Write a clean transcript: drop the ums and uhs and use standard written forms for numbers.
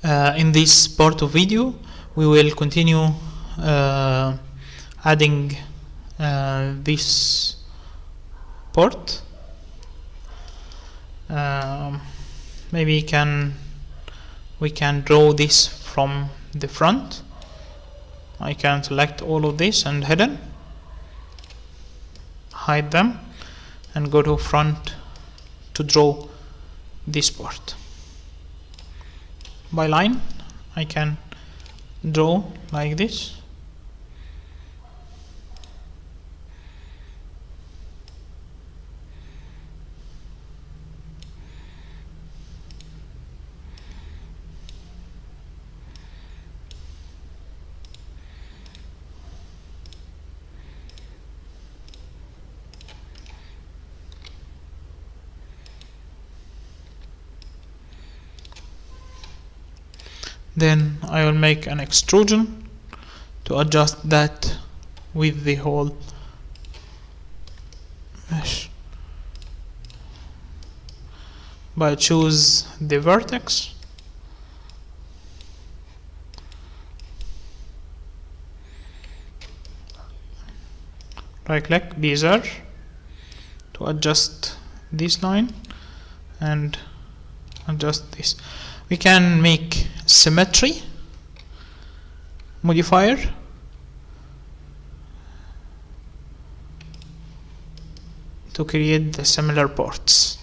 In this part of video we will continue adding this port. Maybe we can draw this from the front. I can select all of this and hidden, hide them, and go to front to draw this part. By line I can draw like this. Then I will make an extrusion to adjust that with the whole mesh. But choose the vertex, right click bezier to adjust this line and adjust this. We can make symmetry modifier to create the similar parts.